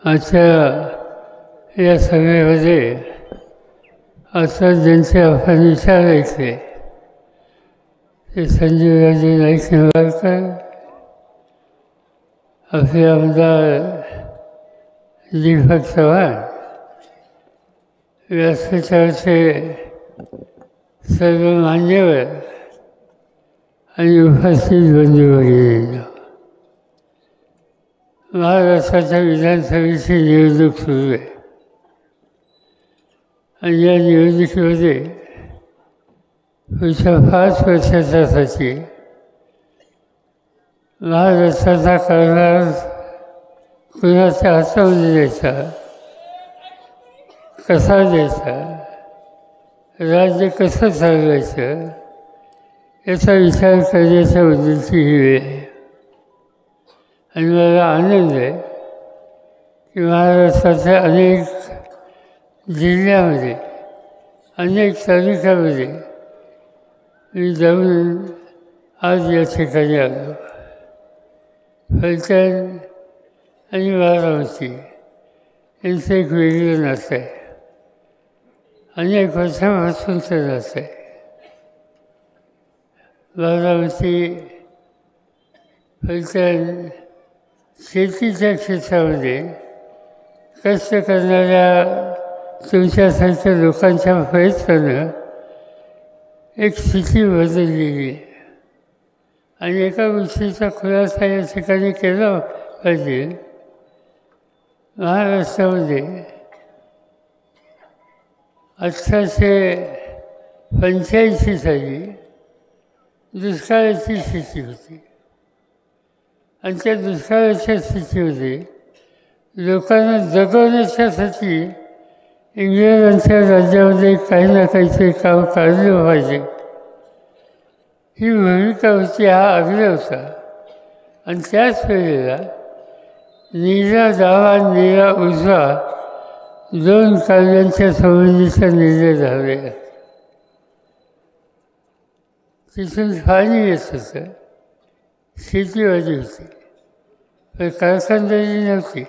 आजच्या या सभेमध्ये असं ज्यांचे आपण विचारायचे ते संजीवराजे नाईक निंबाळकर, आपले आमदार दीपक चव्हाण, व्यासपीठावरचे सर्व मान्यवर आणि उपस्थित बंधू भगिनींनो, महाराष्ट्राच्या विधानसभेची निवडणूक सुरू आहे आणि या निवडणुकीमध्ये पुढच्या 5 वर्षासाठी महाराष्ट्राचा कारभार कुणाच्या हातामध्ये द्यायचा, कसा द्यायचा, राज्य कसं चालवायचं याचा विचार करण्याच्या बद्दलची ही वेळ आहे. आणि मला आनंद आहे की महाराष्ट्राच्या अनेक जिल्ह्यामध्ये, अनेक तालुक्यामध्ये मी जाऊन आज या ठिकाणी आलो. फलटण आणि बारामती यांचं एक वेगळं नातं आहे, अनेक वर्षापासून ते नातं आहे. बारामती, फलटण शेतीच्या क्षेत्रामध्ये कष्ट करणाऱ्या तुमच्यासारख्या लोकांच्या प्रयत्नानं एक स्थिती बदललेली आहे. आणि एका गोष्टीचा खुलासा या ठिकाणी केला पाहिजे. महाराष्ट्रामध्ये 1885 साली दुष्काळाची स्थिती होती आणि त्या दुष्काळाच्या स्थितीमध्ये लोकांना जगवण्यासाठी इंग्रजांच्या राज्यामध्ये काही ना काहीतरी काम काढलं पाहिजे ही भूमिका होती, हा आग्रह होता. आणि त्याच वेळेला नीरा डावा नीरा उजवा 2 काव्यांच्या संबंधीचा निर्णय झालेला. तिथून पाणी येत होतं, शेतीवाडी होती, पण कारखानदारी नव्हती,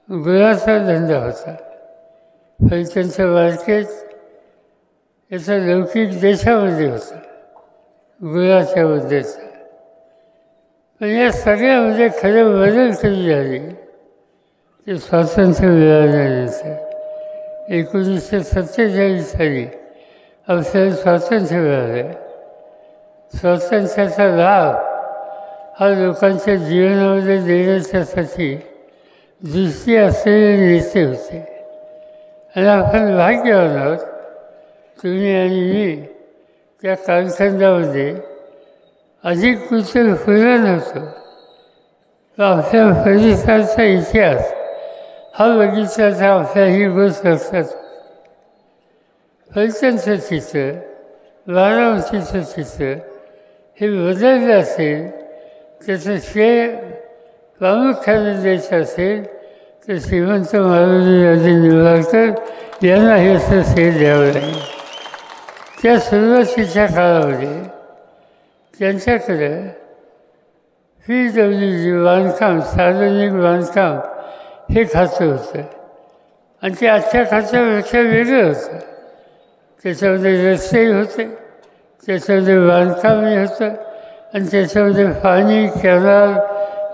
गुळाचा धंदा होता. फलटणचं मार्केट याचा लौकिक देशामध्ये होता, गुळाच्या मुद्द्याचा. पण या सगळ्यामध्ये खरं बदल कधी झाली ते स्वातंत्र्य मिळाल्यानंतर. 1947 साली आपल्याला स्वातंत्र्य मिळालं. स्वातंत्र्याचा लाभ हा लोकांच्या जीवनामध्ये देण्याच्यासाठी दृष्टी असलेले नेते होते. आणि आपण भाग्यवान आहोत, तुम्ही आणि मी त्या कालखंडामध्ये अधिक कुठे फुलं नव्हतो. आपल्या परिसराचा इतिहास हा बघितला तर आपल्या ही गोष्ट लक्षात. फलटणचं चित्र, बारामतीचं चित्र हे बदललं असेल, त्याचं श्रेय प्रामुख्याने द्यायचं असेल तर श्रीमंत मारुतीराजे निंबाळकर यांना हे असं श्रेय द्यावं लागेल. त्या सुरुवातीच्या काळामध्ये त्यांच्याकडं PWG बांधकाम, सार्वजनिक बांधकाम हे खातं होतं आणि ते आजच्या खात्यापेक्षा वेगळं होतं. त्याच्यामध्ये रस्तेही होते, त्याच्यामध्ये बांधकामही होतं आणि त्याच्यामध्ये पाणी, कॅनल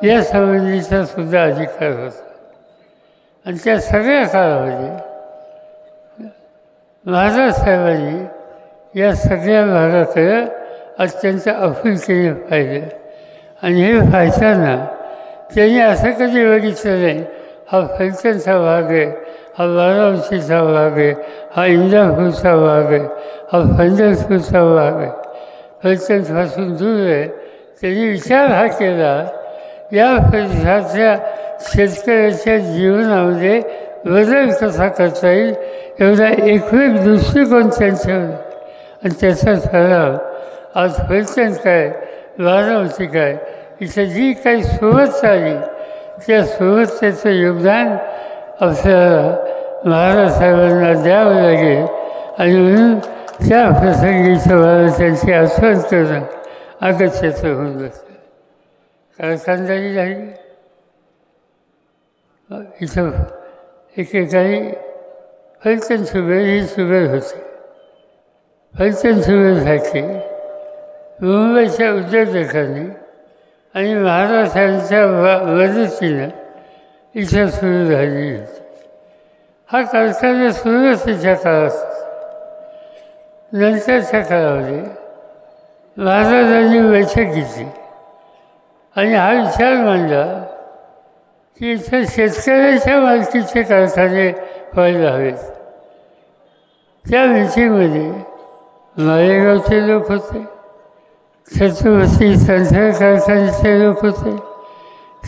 या संबंधीचा सुद्धा अधिकार होता. आणि त्या सगळ्या काळामध्ये महाराज साहेबांनी या सगळ्या भागाकडं अत्यंत आपुलकीने पाहिलं. आणि हे पाहताना त्यांनी असं कधी बघितलं नाही हा फलटणचा भाग आहे, हा बारामतीचा भाग आहे, हा इंदापूरचा भाग आहे, हा पंढरपूरचा भाग आहे, फलटणपासून दूर आहे. त्यांनी विचार हा केला या परिसराच्या शेतकऱ्याच्या जीवनामध्ये बदल कसा करता येईल एवढा एकवेळ दृष्टिकोन त्यांच्यावर. आणि त्याचा सराव आज फलटण काय, बारामती काय, इथं जी काही सोबत आली त्या सोबत त्याचं योगदान आपल्याला महाराज साहेबांना द्यावं लागेल. आणि म्हणून त्या प्रसंगीचं मला त्यांची आठवण करणं अगत्याचं होऊन बसतं. कारखानदारी झाली, इथं एकेकाळी फलटण शुगर ही शुगर होते. फलटण शुगरसाठी मुंबईच्या उद्योजकांनी आणि महाराष्ट्रांच्या मदतीनं इथं सुरू झाली होती. हा कारखाना सुरुवातीच्या काळात. नंतरच्या काळामध्ये महाराजांनी बैठक घेतली आणि हा विचार मांडला की इथं शेतकऱ्याच्या मालकीचे कारखाने व्हायला हवेत. त्या मीटिंगमध्ये मालेगावचे लोक होते, छत्रपती संसार कारखान्याचे लोक होते,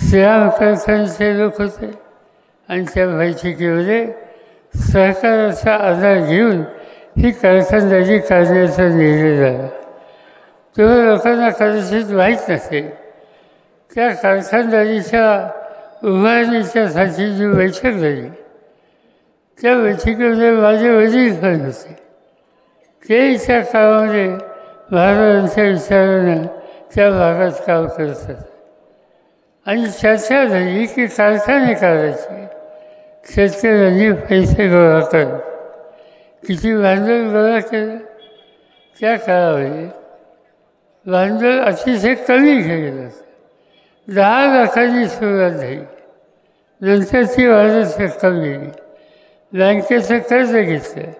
श्रीराम कारखान्याचे लोक होते आणि त्या बैठकीमध्ये सहकाराचा आधार घेऊन ही कारखानदारी काढण्याचा निर्णय झाला. तेव्हा लोकांना कदाचित माहीत नसेल, त्या कारखानदारीच्या उभारणीच्यासाठी जी बैठक झाली त्या बैठकीमध्ये माझे वडील पण होते. ते त्या काळामध्ये महाराजांच्या विचारानं त्या भागात काम करत होते आणि चर्चा झाली की कारखाने काढायचे. शेतकऱ्यांनी पैसे गोळा करत किती भांडवल गोळा केलं. त्या काळामध्ये भांडवल अतिशय कमी केलं. 10 लाखांनी सुरुवात झाली. नंतर ती वाढत रक्कम गेली. बँकेचं कर्ज घेतलं.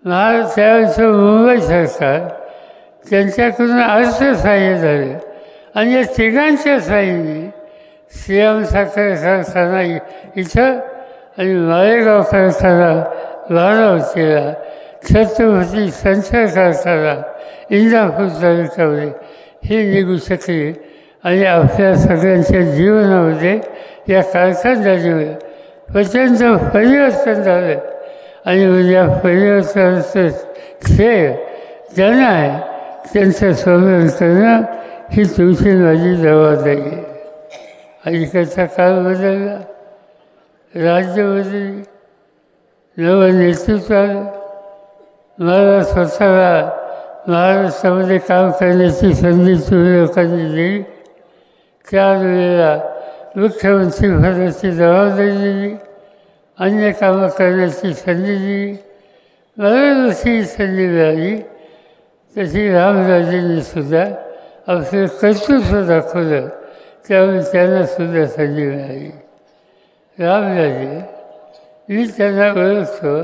त्यावेळेचं मुंबई सरकार त्यांच्याकडून अर्थसहाय्य झालं आणि या तिघांच्या साहाय्याने श्रीराम साखर कारखाना इथं आणि मालेगाव कारखाना बारामतीला, छत्रपती संसार कारखाना इंदापूर तालुक्यामध्ये हे निघू शकले आणि आपल्या सगळ्यांच्या जीवनामध्ये या कारखानदारीमुळे प्रचंड परिवर्तन झालं. आणि या परिवर्तनाचं श्रेय ज्यांना आहे त्यांचं स्मरण करणं ही तुमची माझी जबाबदारी आहे. अलीकडचा काळ बदलला, राज्य बदलली, नवं नेतृत्व आलं. मला स्वतःला महाराष्ट्रामध्ये काम करण्याची संधी तुम्ही लोकांनी दिली. त्यावेळेला मुख्यमंत्री पदाची जबाबदारी दिली, अन्य कामं करण्याची संधी दिली. मला जशी संधी मिळाली तशी रामराजेंनी सुद्धा आपलं कर्तृत्व दाखवलं. त्यामुळे त्यांनासुद्धा संधी मिळाली. रामराजे मी त्यांना ओळखतो.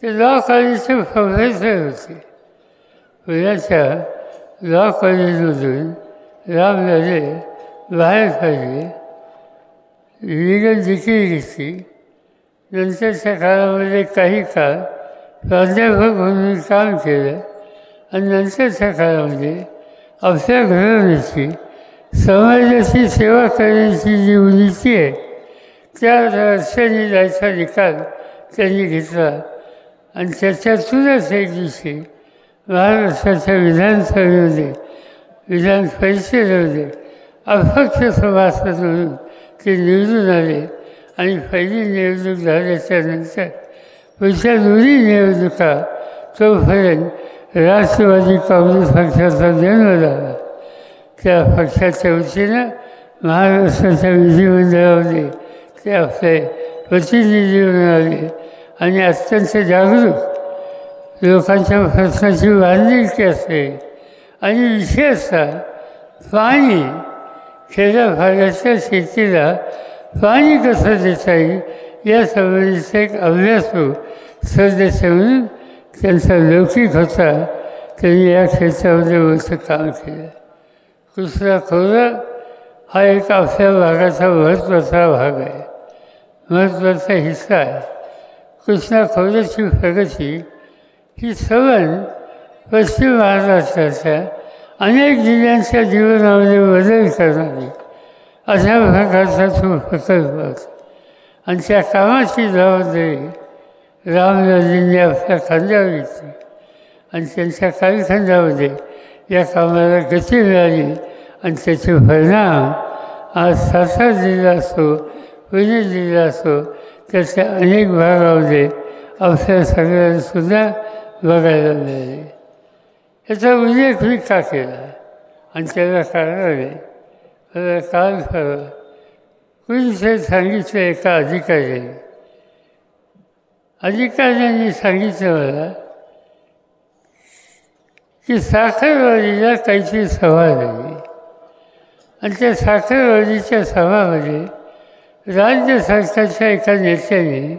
ते लॉ कॉलेजचे प्रोफेसर होते. पुण्याच्या लॉ कॉलेजमधून रामराजे बाहेर पडले, लिगल डिग्री घेतली. नंतरच्या काळामध्ये काही काळ प्राध्यापक म्हणून काम केलं आणि नंतरच्या काळामध्ये आपल्या घराण्याची समाजाची सेवा करण्याची जी उन्नती आहे त्या रस्त्याने जायचा निकाल त्यांनी घेतला आणि त्याच्यातूनच एक दिवशी महाराष्ट्राच्या विधानसभेमध्ये विधान परिषदेमध्ये अपक्ष सभासद म्हणून ते निवडून आले आणि पहिली निवडणूक झाल्याच्यानंतर पुढच्या दोन्ही निवडणुका तोपर्यंत राष्ट्रवादी काँग्रेस पक्षाचा जन्म झाला. त्या पक्षाच्या वतीनं महाराष्ट्राच्या विधिमंडळामध्ये ते आपले प्रतिनिधी म्हणून आले आणि अत्यंत जागरूक लोकांच्या प्रश्नाची बांधिलकी असते आणि विशेषतः पाणी खेड्यापाड्याच्या शेतीला पाणी कसं देता येईल या संबंधीचा एक अभ्यासू सदस्य म्हणून त्यांचा लौकिक होता. त्यांनी या क्षेत्रामध्ये मोठं काम केलं. कृष्णा खोरा हा एक आपल्या भागाचा महत्त्वाचा भाग आहे, महत्त्वाचा हिस्सा आहे. कृष्णा खोऱ्याची प्रगती ही सबंध पश्चिम महाराष्ट्राच्या अनेक जिल्ह्यांच्या जीवनामध्ये बदल करणारी अशा प्रकारचा तो प्रकल्प होता आणि त्या कामाची जबाबदारी रामराजेंनी आपल्या खांद्यावर घेतली आणि त्यांच्या कारखान्यामध्ये या कामाला गती मिळाली आणि त्याचे परिणाम आज सातारा जिल्हा असो, पुणे जिल्हा असो, त्याच्या अनेक भागामध्ये आपल्या सगळ्यांसुद्धा बघायला मिळाले. याचा उल्लेख मी का केला आणि त्याला कारण आहे. मला काल कुणीतरी सांगितलं एका अधिकाऱ्यांनी सांगितलं मला की साखरवाडीला काहीतरी सभा झाली आणि त्या साखरवाडीच्या सभामध्ये राज्य सरकारच्या एका नेत्याने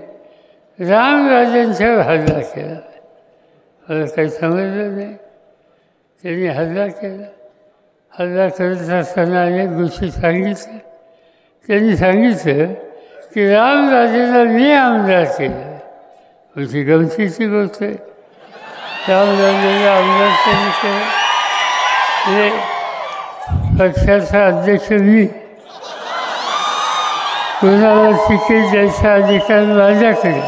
रामराजांच्यावर हल्ला केला. मला काही समजलं नाही. त्यांनी हल्ला केला. हल्ला करत असताना अनेक गोष्टी सांगितल्या. त्यांनी सांगितलं की रामराजेला मी आमदार केलं. म्हणजे गमतीची गोष्ट आहे. रामराजेला आमदार त्यांनी केलं. हे पक्षाचा अध्यक्ष मी, कोणाला तिकीट द्यायचा अधिकार माझ्याकडे.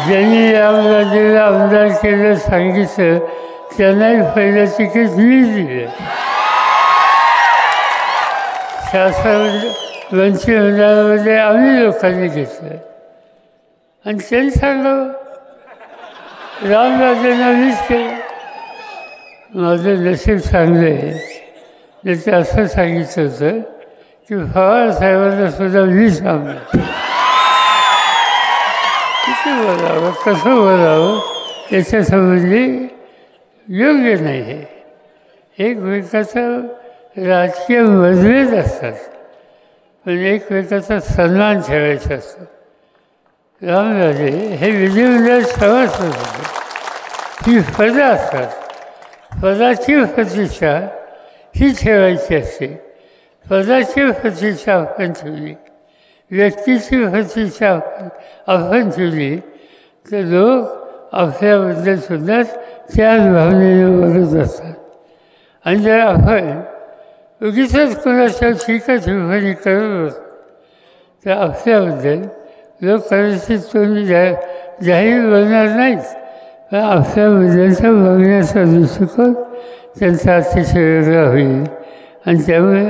ज्यांनी रामराजेला आमदार केलं सांगितलं त्यांनाही पहिलं तिकीट मी दिलं. शासन मंत्रिमंडळामध्ये आम्ही लोकांनी घेतलं आणि त्यांनी सांगावं रामराजेंना मीच केलं. माझं नशीब चांगलं आहे. त्याचं असं सांगितलं होतं की पवार साहेबांना सुद्धा मीच आमदार. किती बोलावं, कसं बोलावं याच्यासंबंधी योग्य नाही. हे एकमेकाचा राजकीय मतभेद असतात पण एकमेकाचा सन्मान ठेवायचा असतो. रामराजे हे विधिमंडळ सभासद होते. ही पदं असतात. पदाची प्रतिष्ठा ही ठेवायची असते. पदाची प्रतिष्ठा आपण ठेवली, व्यक्तीची प्रतिष्ठा आपण ठेवली तर लोक आपल्याबद्दलसुद्धा त्याच भावनेने बघत असतात. आणि जर आपण उगीचच कोणाच्या टीका टिप्पणी करत असतो तर आपल्याबद्दल लोक कदाचित तुम्ही जाहीर बोलणार नाहीत पण आपल्याबद्दलचा बघण्याचा दृष्टिकोन त्यांचा अतिशय वेगळा होईल. आणि त्यामुळे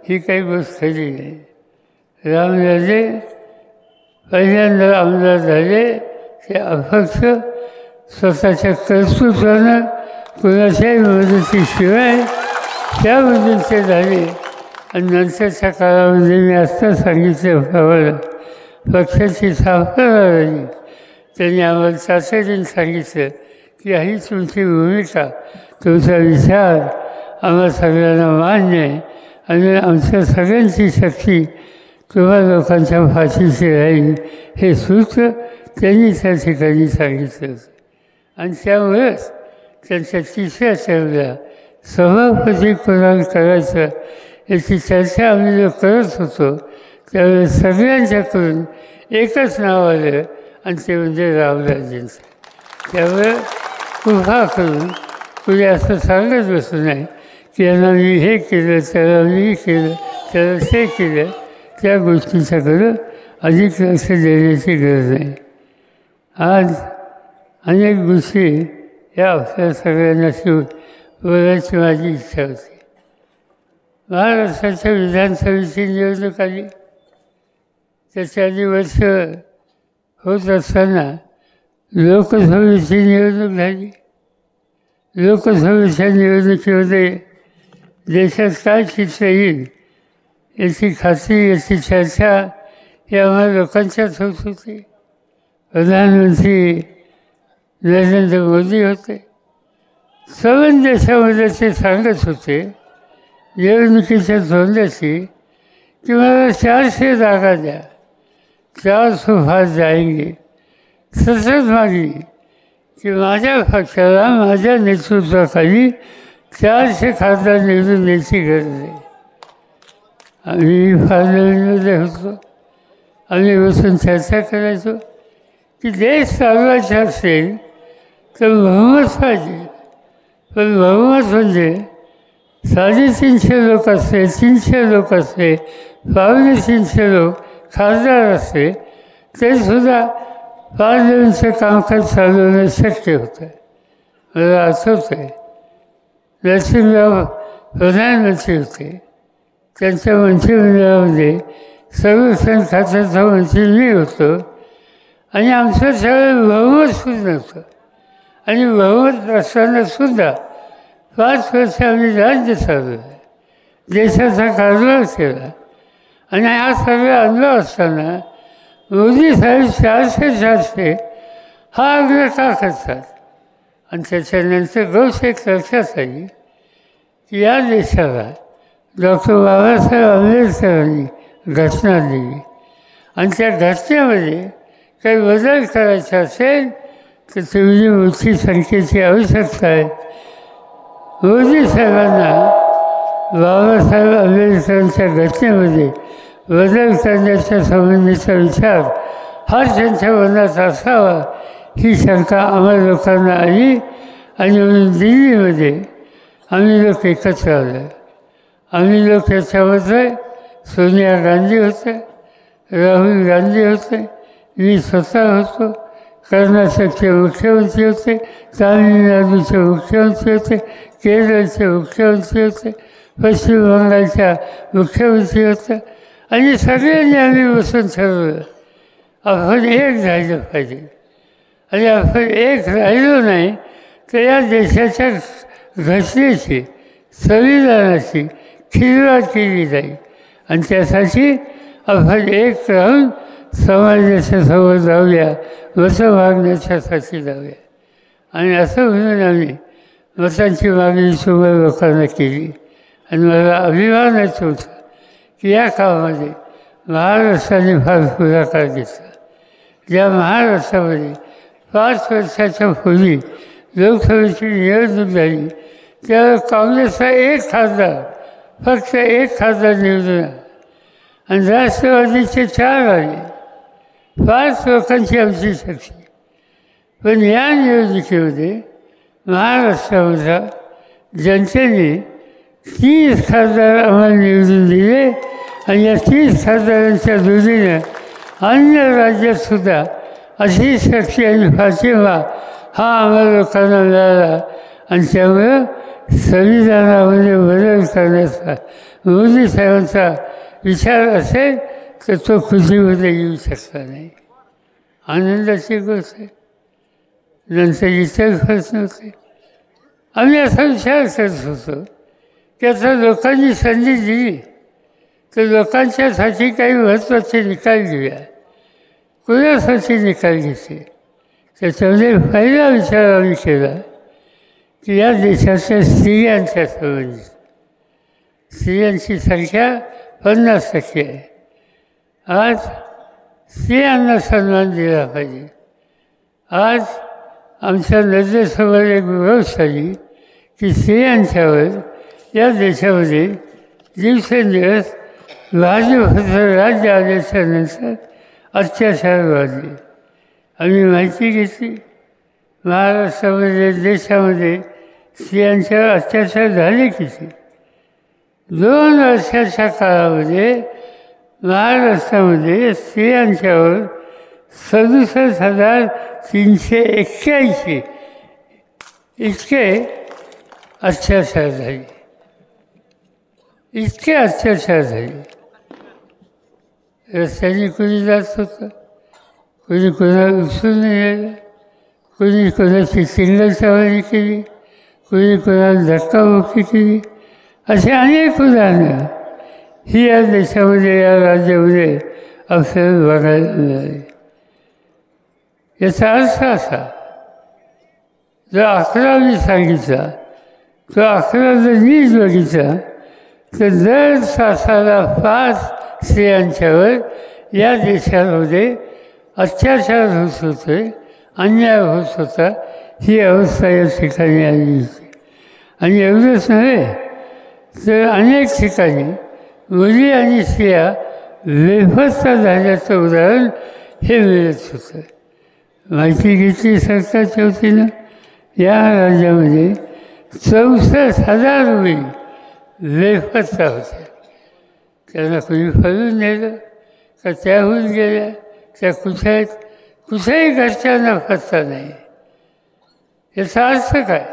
ही काही गोष्ट खरी नाही. रामराजे पहिल्यांदा आमदार झाले ते अपक्ष स्वतःच्या कर्तृत्वानं कोणाच्याही मदतीशिवाय त्यामधून ते झाले. आणि नंतरच्या काळामध्ये मी आत्ता सांगितल्याप्रमाणे पक्षाची स्थापना झाली. त्यांनी आम्हाला तातडीने सांगितलं की ही तुमची भूमिका, तुमचा विचार आम्हा सगळ्यांना मान्य आहे आणि आमच्या सगळ्यांची शक्ती तुम्हा लोकांच्या पाठीशी राहील. हे सूत्र त्यांनी त्या ठिकाणी सांगितलं होतं. आणि त्यामुळेच त्यांच्या तिसऱ्या टर्मला सभापती कोणाला करायचं याची चर्चा आम्ही जो करत होतो त्यावेळेस सगळ्यांच्याकडून एकच नाव आलं आणि ते म्हणजे रामराजेंचं. त्यामुळे कृपा करून कुणी असं सांगत बसू नये की यांना मी हे केलं, त्याला मी केलं, त्याला ते केलं. त्या गोष्टीच्याकडं अधिक लक्ष देण्याची गरज नाही. आज अनेक गोष्टी या आपल्या सगळ्यांना शिवून बोलायची माझी इच्छा होती. महाराष्ट्राच्या विधानसभेची निवडणूक आली. त्याच्या आधी वर्ष होत असताना लोकसभेची निवडणूक झाली. लोकसभेच्या निवडणुकीमध्ये देशात काय चित्र येईल याची खात्री, याची चर्चा ही आम्हा लोकांच्याच होत होती. प्रधानमंत्री नरेंद्र मोदी होते. सर्व देशामध्ये ते सांगत होते निवडणुकीच्या तोंडाशी की मला 400 जागा द्या, 400 फार जाएंगे. सतत मागणी की माझ्या पक्षाला माझ्या नेतृत्वाखाली 400 खासदार निवडून द्यायची गरज आहे. आम्ही पार्लमेंटमध्ये होतो. आम्ही बसून चर्चा करायचो की देश चालवायचा असेल तर बहुमत पाहिजे. पण बहुमत म्हणजे 350 लोक असते, 300 लोक असते, 350 लोक खासदार असते तेसुद्धा पार्लमेंटचं कामकाज चालवणं शक्य होतं. मला आठवतं आहे नरसिंहराव प्रधानमंत्री होते. त्यांच्या मंत्रिमंडळामध्ये संरक्षण खात्याचा मंत्री मी होतो आणि आमचं सगळं बहुमतसुद्धा नव्हतं. आणि बहुमत असतानासुद्धा 5 वर्ष आम्ही राज्य चालवलं, देशाचा कारभार केला. आणि हा सर्व अनुभव असताना मोदी साहेब 400 हा आग्रह का करतात? आणि त्याच्यानंतर गोष्ट एक लक्षात आली की या देशाला डॉक्टर बाबासाहेब आंबेडकरांनी घटना दिली आणि त्या घटनेमध्ये काही बदल करायचा असेल तर तेवढी मोठी संख्येची आवश्यकता आहे. मोदी साहेबांना बाबासाहेब आंबेडकरांच्या घटनेमध्ये बदल करण्याच्या संबंधीचा विचार हा त्यांच्या मनात असावा ही शंका आम्हा लोकांना आली आणि म्हणून दिल्लीमध्ये आम्ही लोक एकत्र आलो. आम्ही लोक याच्यामध्ये सोनिया गांधी होते, राहुल गांधी होते, मी स्वतः होतो, कर्नाटकचे मुख्यमंत्री होते, तामिळनाडूचे मुख्यमंत्री होते, केरळचे मुख्यमंत्री होते, पश्चिम बंगालच्या मुख्यमंत्री होत्या आणि सगळ्यांनी आम्ही बसून ठरवलं आपण एक राहिलं पाहिजे. आणि आपण एक राहिलो नाही तर या देशाच्या घटनेची संविधानाची खिलवाड केली जाईल आणि त्यासाठी आपण एक राहून समाजाच्या समोर जाऊया, मतं मागण्याच्यासाठी जाऊया. आणि असं म्हणून आम्ही मतांची मागणी सुमार लोकांना केली आणि मला अभिमानच होता की या कामामध्ये महाराष्ट्राने फार पुढाकार घेतला. ज्या महाराष्ट्रामध्ये 5 वर्षाच्या पूर्वी लोकसभेची निवडणूक झाली त्यावेळेस काँग्रेसचा एक खासदार, फक्त एक खासदार निवडून आला आणि राष्ट्रवादीचे 4 आले. 5 लोकांची आमची शक्ती. पण या निवडणुकीमध्ये महाराष्ट्रामधल्या जनतेने 30 खासदार आम्हाला निवडून दिले आणि या 30 खासदारांच्या जोडीनं अन्य राज्यातसुद्धा अशी शक्ती आणि पाठिंबा हा आम्हाला लोकांना मिळाला आणि त्यामुळं संविधानामध्ये बदल करण्याचा मोदी साहेबांचा विचार असेल तर तो कृतीमध्ये येऊ शकला नाही. आनंदाची गोष्ट आहे. नंतर इतर प्रश्न होते. आम्ही असा विचार करत होतो की आता लोकांनी संधी दिली तर लोकांच्यासाठी काही महत्त्वाचे निकाल घेऊया. कोणासाठी निकाल घेतले त्याच्यामध्ये पहिला विचार आम्ही केला की या देशाच्या स्त्रियांच्या संबंधित. स्त्रियांची संख्या 50% आहे. आज स्त्रियांना सन्मान दिला पाहिजे. आज आमच्या नजरेसमोर एक गोष्ट आली की स्त्रियांच्यावर या देशामध्ये दिवसेंदिवस भाजपचं राज्य आल्याच्या नंतर अत्याचार वाढले. आम्ही माहिती घेतली महाराष्ट्रामध्ये देशामध्ये स्त्रियांच्यावर अत्याचार झाले किती. 2 वर्षाच्या काळामध्ये महाराष्ट्रामध्ये स्त्रियांच्यावर 67,381 इतके अत्याचार झाले. इतके अत्याचार झाले. रस्त्याने कोणी जात होतं, कोणी कोणाला उचलून नेलं, कोणी कोणाची चिंगलचावणी केली, कोणी कोणाला धक्काबुक्की केली. असे अनेक उदाहरणं ही या देशामध्ये या राज्यामध्ये आपल्याला बघायला मिळाली. याचा अर्थ असा जो 11 मी सांगितला तो 11 जर नीट बघितला तर दर तासाला 5 स्त्रियांच्यावर या देशामध्ये अत्याचार होत होते, अन्याय होत होता. ही अवस्था या ठिकाणी आली होती. आणि एवढंच नव्हे तर अनेक ठिकाणी मुली आणि स्त्रिया बेपत्ता झाल्याचं उदाहरण हे मिळत होतं. माहिती घेतली सरकारच्या वतीनं या राज्यामध्ये 64,000 मुली बेपत्ता होत्या. त्यांना कोणी फळून नेलं का त्याहून गेल्या, त्या कुठे आहेत, कुठेही घरच्यांना पत्ता नाही. याचा अर्थ काय?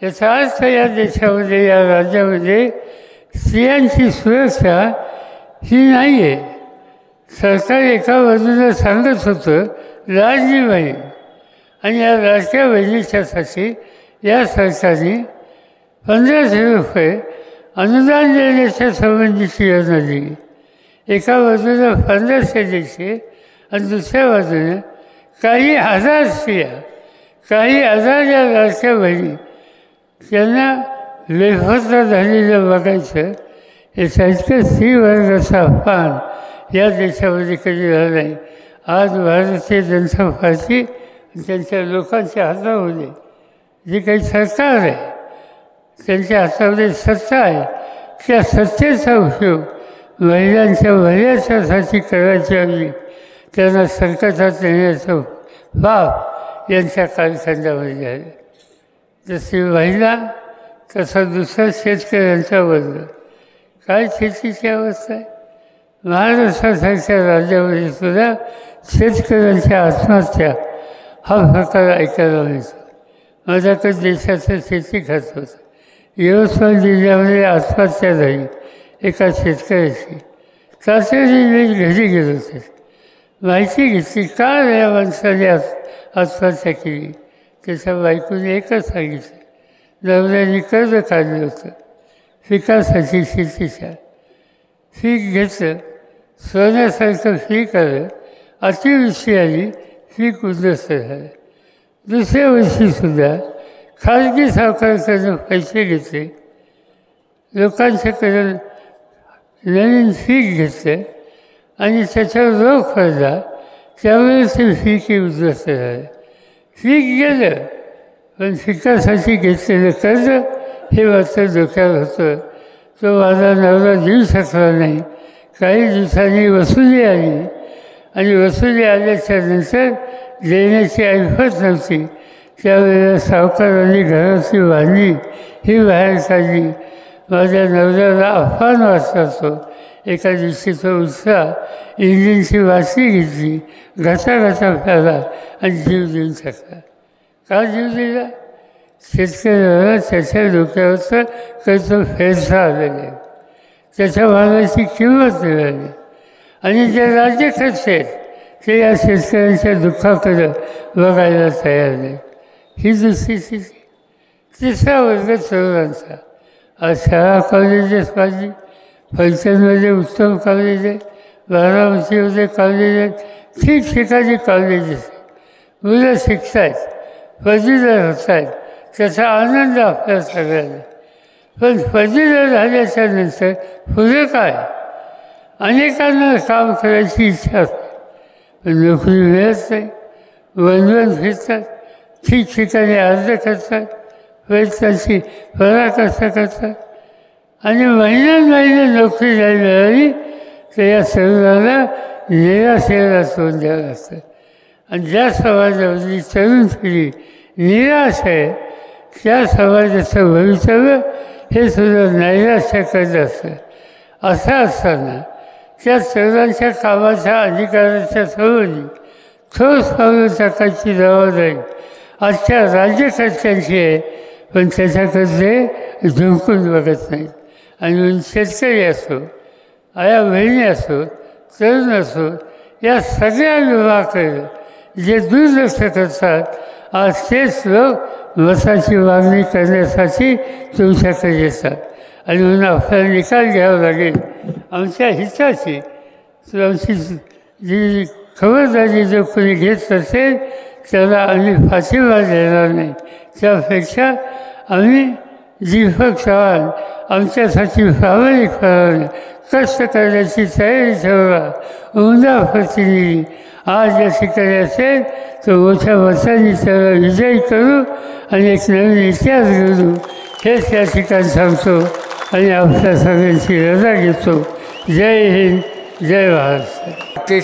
याचा अर्थ या देशामध्ये या राज्यामध्ये स्त्रियांची सुरक्षा ही नाही आहे. सरकार एका बाजूला सांगत होतं लाडली बहीण आणि या लाडक्या बहिणीच्यासाठी या सरकारने 1500 रुपये अनुदान देण्याच्या संबंधीची योजना दिली. एका बाजूला 1500 देश आणि दुसऱ्या बाजूने काही हजार स्त्रिया, काही हजार या लाडक्या बहिणी, त्यांना बेफासा झालेलं बघायचं. याचा इतकं स्त्री वर्गाचा अपमान या देशामध्ये कधी झाला नाही. आज भारतीय जनता पार्टी त्यांच्या लोकांच्या हातामध्ये जे काही सरकार आहे, त्यांच्या हातामध्ये सत्ता आहे, त्या सत्तेचा उपयोग महिलांच्या भल्याच्यासाठी करायच्या ऐवजी त्यांना संकटात नेण्याचं पाप यांच्या कालखंडामध्ये आहे. जशी महिला तसा दुसरा शेतकऱ्यांचा वर्ग. काय शेतीची अवस्था आहे? महाराष्ट्रासारख्या राज्यामध्ये सुद्धा शेतकऱ्यांच्या आत्महत्या हा प्रकार ऐकायला मिळतो. माझ्याकडे देशाचं शेती खात होतं. यवतमाळ जिल्ह्यामध्ये आत्महत्या झाली एका शेतकऱ्याची. तातडीने मी घरी गेलो होते, माहिती घेतली का या माणसाने आत्महत्या केली. त्याच्या बायकोने एकच सांगितलं, नवऱ्याने कर्ज काढलं होतं पिकासाठी, शेतीच्या. पीक घेतलं, सोन्यासारखं पीक आलं, अतिवृष्टी आली, पीक उद्ध्वस्त झालं. दुसऱ्या वर्षीसुद्धा खाजगी सावकाराकडून पैसे घेतले, लोकांच्याकडून नवीन पीक घेतलं आणि त्याच्यावर रोख पडला, त्यामुळे ते पीकही उद्ध्वस्त झालं. पीक गेलं, पण पिकासाठी घेतलेलं कर्ज हे मात्र डोक्यावर होतं. तो माझा नवरा देऊ शकला नाही. काही दिवसांनी वसुली आली आणि वसुली आल्याच्या नंतर देण्याची ऐपत नव्हती. त्यावेळेला सावकारांनी घराची बांधली ही बाहेर काढली. माझ्या नवऱ्याला अपमान वाटला. तो एका दिवशी तो उत्साह इंजिनची वाटली घेतली, घाचा प्याला आणि जीव देऊन टाकला. का जीव दिला? शेतकऱ्याला त्याच्या डोक्यावरचं कर्ज फेडता आलेलं आहे, त्याच्या मालाची किंमत मिळाली आणि जे राज्यकर्ते आहेत ते या शेतकऱ्यांच्या दुःखाकडं बघायला तयार नाही. ही दुसरी स्थिती. तिसरा वर्ग तरुणांचा. आज शाळा कॉलेजेस पाहिजे, फलटणमध्ये उत्तम कॉलेज आहे, बारामतीमध्ये कॉलेज आहेत, ठिकठिकाणी कॉलेजेस आहेत. मुलं शिकत आहेत, पदवीधर होत आहेत, त्याचा आनंद आपल्या सगळ्यांना. पण पदवीधर झाल्याच्या नंतर पुढे काय? अनेकांना काम करायची इच्छा असते, पण नोकरी मिळत नाही. वनवन फिरतात, ठिकठिकाणी अर्ज करतात, प्रयत्नाची पराकाष्ठा करतात आणि महिन्यान नोकरी नाही मिळाली तर या तरुणाला निराशेला तोंड द्यावं लागतं. आणि ज्या समाजामधली तरुण पिढी निराश आहे त्या समाजाचं भवितव्य हे सुद्धा नैराश्य करत असतं. असं असताना त्या तरुणांच्या कामाच्या अधिकाराच्या समोर ठोस पावलं टाकायची जबाबदारी आजच्या राज्यकर्त्यांची आहे, पण त्याच्याकडे झुंकून बघत नाहीत. आणि म्हणून शेतकरी असो, आया बहिणी असो, तरुण असो, या सगळ्या विभागाकडे जे दुर्लक्ष करतात, आज तेच लोक मताची मागणी करण्यासाठी तुमच्याकडे येतात. आणि म्हणून आपल्याला निकाल घ्यावा लागेल आमच्या हिताची. तर आमची जी खबरदारी जो कोणी घेत असेल त्याला आम्ही पाठिंबा देणार नाही. त्यापेक्षा आम्ही दीपक चव्हाण आमच्यासाठी प्रामाणिकपणाने कष्ट करण्याची तयारी ठेवला उमदा प्रतिनिधी आज या ठिकाणी असेल तर मोठ्या मतांनी त्याला विजयी करू आणि एक नवीन इतिहास घडू हेच या ठिकाणी सांगतो आणि आपल्या सगळ्यांची रजा घेतो. जय हिंद, जय महाराष्ट्र.